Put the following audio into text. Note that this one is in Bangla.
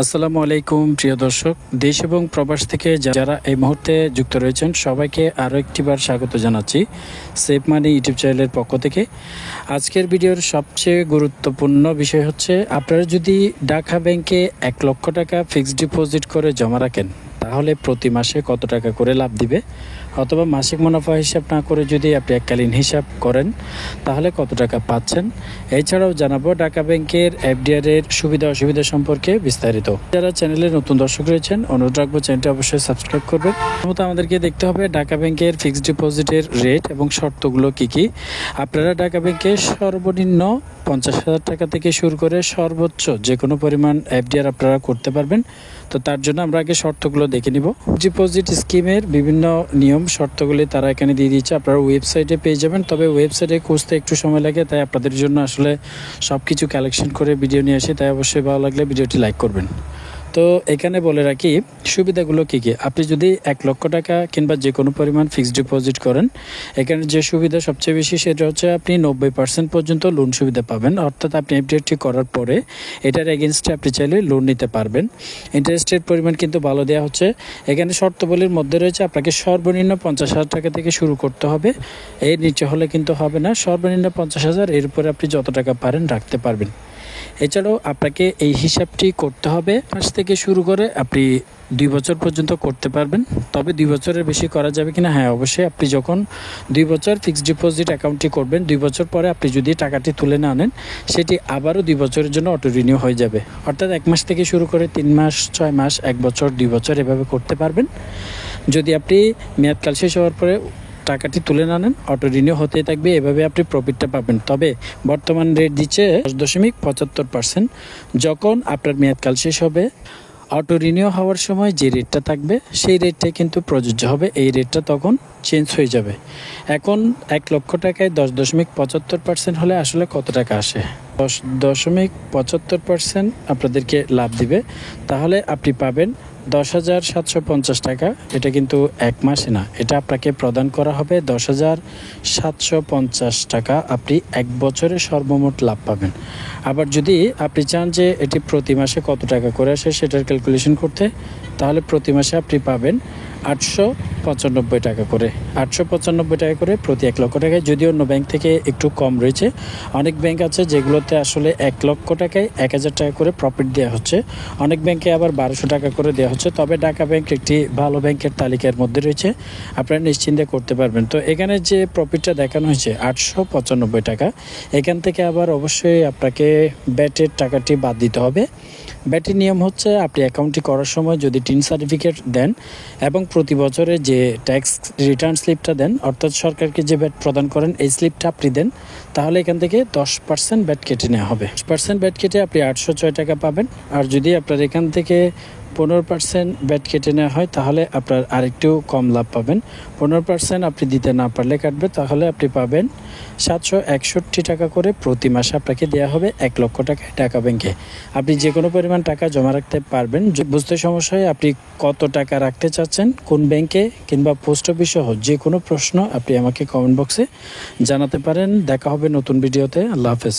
আসসালামু আলাইকুম প্রিয় দর্শক, দেশ এবং প্রবাস থেকে যারা এই মুহূর্তে যুক্ত রয়েছেন সবাইকে আরও একটিবার স্বাগত জানাচ্ছি সেভ মানি ইউটিউব চ্যানেলের পক্ষ থেকে। আজকের ভিডিওর সবচেয়ে গুরুত্বপূর্ণ বিষয় হচ্ছে, আপনারা যদি ঢাকা ব্যাংকে 1 লক্ষ টাকা ফিক্সড ডিপোজিট করে জমা রাখেন তাহলে প্রতি মাসে কত টাকা করে লাভ দিবে, অথবা মাসিক মুনাফা হিসাব না করে যদি আপনি এককালীন হিসাব করেন তাহলে কত টাকা পাচ্ছেন। এছাড়াও জানাবো ঢাকা ব্যাংকের এফডিআর এর সুবিধা অসুবিধা সম্পর্কে বিস্তারিত। যারা চ্যানেলে নতুন দর্শক রয়েছেন অনুরোধ রাখবো চ্যানেলটি অবশ্যই সাবস্ক্রাইব করবেন। প্রথমত আমাদেরকে দেখতে হবে ঢাকা ব্যাংকের ফিক্সড ডিপোজিটের রেট এবং শর্তগুলো কি কি। আপনারা ঢাকা ব্যাংকে সর্বনিম্ন 50,000 টাকা থেকে শুরু করে সর্বোচ্চ যে কোনো পরিমাণ এফডিআর আপনারা করতে পারবেন। তো তার জন্য আমরা আগে শর্তগুলো দেখে নিব। ডিপোজিট স্কিমের বিভিন্ন নিয়ম শর্তগুলি তারা এখানে দিয়ে দিচ্ছে, আপনারা ওয়েবসাইটে পেয়ে যাবেন। তবে ওয়েবসাইটে খুঁজতে একটু সময় লাগে, তাই আপনাদের জন্য আসলে সব কিছু কালেকশন করে ভিডিও নিয়ে আসি। তাই অবশ্যই ভালো লাগলে ভিডিওটি লাইক করবেন। তো এখানে বলে রাখি সুবিধাগুলো কী কী। আপনি যদি 1 লক্ষ টাকা কিংবা যে কোনো পরিমাণ ফিক্সড ডিপোজিট করেন, এখানে যে সুবিধা সবচেয়ে বেশি সেটা হচ্ছে আপনি 90% পর্যন্ত লোন সুবিধা পাবেন। অর্থাৎ আপনি এফডিআরটি করার পরে এটার এগেনস্টে আপনি চাইলে লোন নিতে পারবেন। ইন্টারেস্টের পরিমাণ কিন্তু ভালো দেওয়া হচ্ছে। এখানে শর্তাবলীর মধ্যে রয়েছে আপনাকে সর্বনিম্ন 50,000 টাকা থেকে শুরু করতে হবে, এর নিচে হলে কিন্তু হবে না। সর্বনিম্ন 50,000, এর উপরে আপনি যত টাকা পারেন রাখতে পারবেন। এছাড়াও আপনাকে এই হিসাবটি করতে হবে মাস থেকে শুরু করে আপনি 2 বছর পর্যন্ত করতে পারবেন। তবে 2 বছরের বেশি করা যাবে কিনা, হ্যাঁ অবশ্যই। আপনি যখন 2 বছর ফিক্সড ডিপোজিট অ্যাকাউন্টটি করবেন, 2 বছর পরে আপনি যদি টাকাটি তুলে না আনেন সেটি আবারও 2 বছরের জন্য অটো রিনিউ হয়ে যাবে। অর্থাৎ 1 মাস থেকে শুরু করে 3 মাস, 6 মাস, 1 বছর, 2 বছর এভাবে করতে পারবেন। যদি আপনি মেয়াদকাল শেষ হওয়ার পরে টাকাটি তুলে না নেন, অটো রিনিউ হতেই থাকবে, এভাবে আপনি প্রফিটটা পাবেন। তবে বর্তমান রেট দিচ্ছে 10.75%। যখন আপনার মেয়াদকাল শেষ হবে, অটো রিনিউ হওয়ার সময় যে রেটটা থাকবে সেই রেটটাই কিন্তু প্রযোজ্য হবে। এই রেটটা তখন চেঞ্জ হয়ে যাবে। এখন 1 লক্ষ টাকায় 10.75% হলে আসলে কত টাকা আসে? 10.75% আপনাদেরকে লাভ দিবে। তাহলে আপনি পাবেন 10,750 টাকা। এটা কিন্তু 1 মাসে না, এটা আপনাকে প্রদান করা হবে 10,750 টাকা। আপনি 1 বছরে সর্বমোট লাভ পাবেন। আবার যদি আপনি চান যে এটি প্রতি মাসে কত টাকা করে আসে সেটার ক্যালকুলেশন করতে, তাহলে প্রতি মাসে আপনি পাবেন 895 টাকা করে। 895 টাকা করে প্রতি 1 লক্ষ টাকায়। যদিও অন্য ব্যাংক থেকে একটু কম রয়েছে, অনেক ব্যাংক আছে যেগুলোতে আসলে 1 লক্ষ টাকায় 1,000 টাকা করে প্রফিট দেওয়া হচ্ছে, অনেক ব্যাংকে আবার 1200 টাকা করে দেওয়া হচ্ছে। তবে ঢাকা ব্যাংক একটি ভালো ব্যাংকের তালিকার মধ্যে রয়েছে, আপনারা নিশ্চিন্তে করতে পারবেন। তো এখানে যে প্রফিটটা দেখানো হয়েছে 895 টাকা, এখান থেকে আবার অবশ্যই আপনাকে ব্যাটের টাকাটি বাদ দিতে হবে। ব্যাটের নিয়ম হচ্ছে, আপনি অ্যাকাউন্টটি করার সময় যদি টিন সার্টিফিকেট দেন এবং প্রতি বছরে যে ট্যাক্স রিটার্ন স্লিপটা দেন, অর্থাৎ সরকারকে যে ব্যাট প্রদান করেন এই স্লিপটা আপনি দেন, তাহলে এখান থেকে 10% ব্যাট কেটে নেওয়া হবে। 10% ব্যাট কেটে আপনি 806 টাকা পাবেন। আর যদি আপনার এখান থেকে 15% ব্যাট কেটে নেওয়া হয় তাহলে আপনার আরেকটু কম লাভ পাবেন। 15% আপনি দিতে না পারলে কাটবে, তাহলে আপনি পাবেন 761 টাকা করে প্রতি মাসে আপনাকে দেওয়া হবে 1 লক্ষ টাকায় ঢাকা ব্যাংকে। আপনি যে কোনো পরিমাণ টাকা জমা রাখতে পারবেন। বুঝতে সমস্যা হয় আপনি কত টাকা রাখতে চাচ্ছেন, কোন ব্যাংকে কিংবা পোস্ট অফিস সহ যে কোনো প্রশ্ন আপনি আমাকে কমেন্ট বক্সে জানাতে পারেন। দেখা হবে নতুন ভিডিওতে। আল্লাহ হাফেজ।